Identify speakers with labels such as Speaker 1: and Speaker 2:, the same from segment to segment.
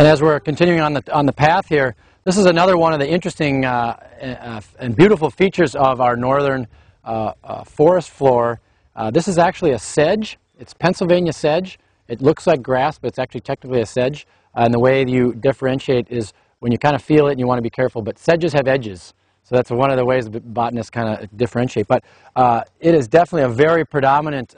Speaker 1: And as we're continuing on the path here, this is another one of the interesting and beautiful features of our northern forest floor. This is actually a sedge. It's Pennsylvania sedge. It looks like grass, but it's actually technically a sedge. And the way you differentiate is when you kind of feel it and you want to be careful. But sedges have edges. So that's one of the ways the botanists kind of differentiate. But it is definitely a very predominant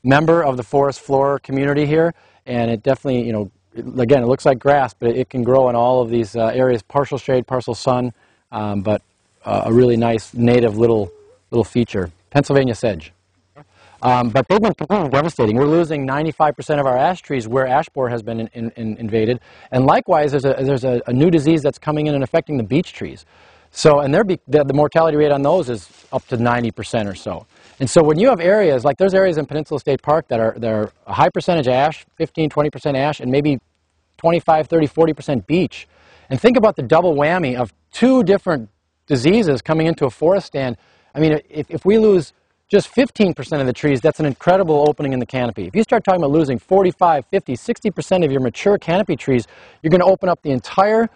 Speaker 1: member of the forest floor community here. And it definitely, you know, again, it looks like grass, but it can grow in all of these areas, partial shade, partial sun, but a really nice native little feature. Pennsylvania sedge. But they've been completely devastating. We're losing 95% of our ash trees where ash borer has been invaded. And likewise, there's a new disease that's coming in and affecting the beech trees. So, and the mortality rate on those is up to 90% or so. And so when you have areas, like there's areas in Peninsula State Park that are a high percentage ash, 15, 20% ash, and maybe 25, 30, 40% beech. And think about the double whammy of two different diseases coming into a forest stand. I mean, if we lose just 15% of the trees, that's an incredible opening in the canopy. If you start talking about losing 45, 50, 60% of your mature canopy trees, you're going to open up the entire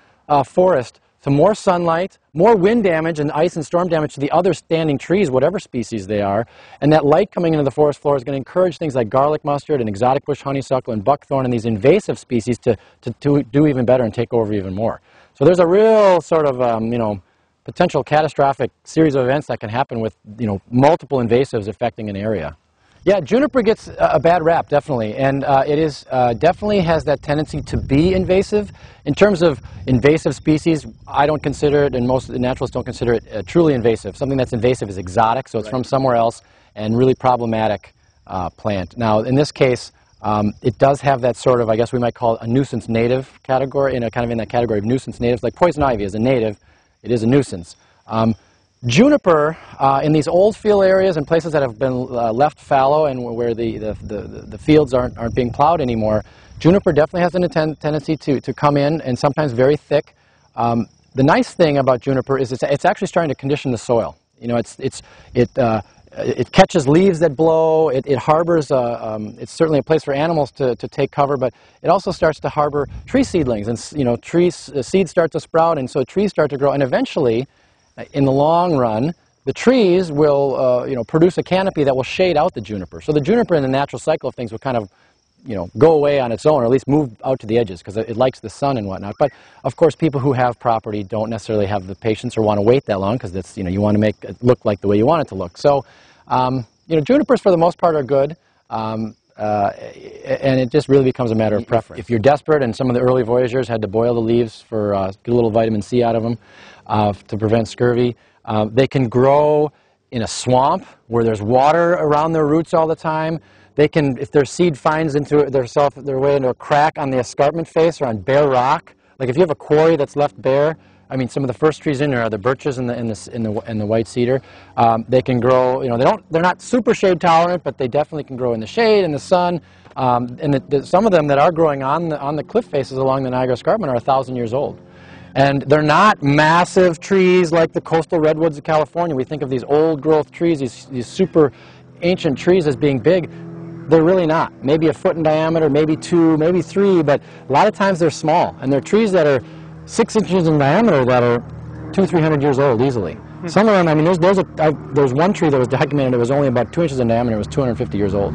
Speaker 1: forest to more sunlight, more wind damage and ice and storm damage to the other standing trees, whatever species they are. And that light coming into the forest floor is going to encourage things like garlic mustard and exotic bush honeysuckle and buckthorn and these invasive species to do even better and take over even more. So there's a real sort of, you know, potential catastrophic series of events that can happen with, you know, multiple invasives affecting an area. Yeah, juniper gets a bad rap, definitely, and it is definitely has that tendency to be invasive. In terms of invasive species, I don't consider it, and most of the naturalists don't consider it truly invasive. Something that's invasive is exotic, so it's from somewhere else, and really problematic plant. Now, in this case, it does have that sort of, I guess we might call it a nuisance native category, kind of in that category of nuisance natives, like poison ivy is a native, it is a nuisance. Juniper, in these old field areas and places that have been left fallow and where the fields aren't being plowed anymore, juniper definitely has a tendency to come in, and sometimes very thick. The nice thing about juniper is it's actually starting to condition the soil. You know, it catches leaves that blow. It harbors. It's certainly a place for animals to take cover, but it also starts to harbor tree seedlings, and you know, seeds start to sprout, and so trees start to grow, and eventually, in the long run, the trees will you know, produce a canopy that will shade out the juniper. So the juniper in the natural cycle of things will kind of, you know, go away on its own, or at least move out to the edges because it likes the sun and whatnot. But of course, people who have property don't necessarily have the patience or want to wait that long because it's, you know, you want to make it look like the way you want it to look. So you know, junipers for the most part are good. And it just really becomes a matter of preference. If you're desperate, and some of the early voyageurs had to boil the leaves for get a little vitamin C out of them to prevent scurvy. They can grow in a swamp where there's water around their roots all the time. They can, if their seed finds into their way into a crack on the escarpment face or on bare rock, like if you have a quarry that's left bare. I mean, some of the first trees in there are the birches and the white cedar. They can grow. You know, they're not super shade tolerant, but they definitely can grow in the shade, in the sun. And some of them that are growing on the cliff faces along the Niagara Escarpment are 1,000 years old, and they're not massive trees like the coastal redwoods of California. We think of these old growth trees, these super ancient trees as being big. They're really not. Maybe a foot in diameter, maybe 2, maybe 3, but a lot of times they're small, and they're trees that are 6 inches in diameter that are 200-300 years old easily. Some of them, I mean, there's one tree that was documented that was only about 2 inches in diameter. It was 250 years old.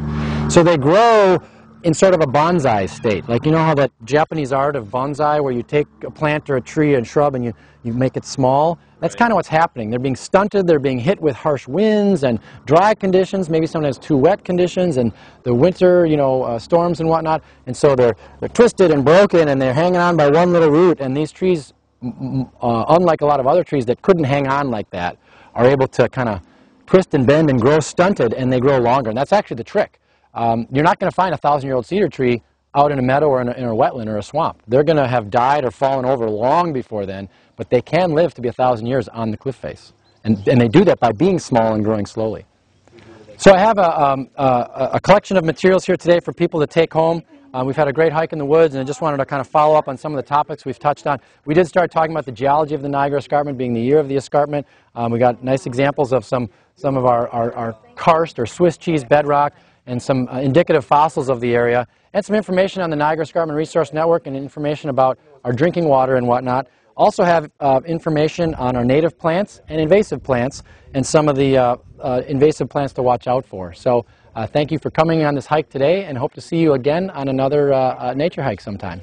Speaker 1: So they grow in sort of a bonsai state. Like, you know how that Japanese art of bonsai where you take a plant or a tree and shrub and you make it small? That's kind of what's happening. They're being stunted, they're being hit with harsh winds and dry conditions, maybe sometimes too wet conditions, and the winter, you know, storms and whatnot. And so they're twisted and broken, and they're hanging on by one little root. And these trees, unlike a lot of other trees that couldn't hang on like that, are able to kind of twist and bend and grow stunted, and they grow longer. And that's actually the trick. You're not going to find a 1,000-year-old cedar tree out in a meadow or in a wetland or a swamp. They're going to have died or fallen over long before then, but they can live to be 1,000 years on the cliff face. And they do that by being small and growing slowly. So I have a collection of materials here today for people to take home. We've had a great hike in the woods, and I just wanted to kind of follow up on some of the topics we've touched on. We did start talking about the geology of the Niagara Escarpment being the year of the escarpment. We got nice examples of some of our karst or Swiss cheese bedrock. and some indicative fossils of the area, and some information on the Niagara Escarpment Resource Network and information about our drinking water and whatnot. Also have information on our native plants and invasive plants and some of the invasive plants to watch out for. So thank you for coming on this hike today, and hope to see you again on another nature hike sometime.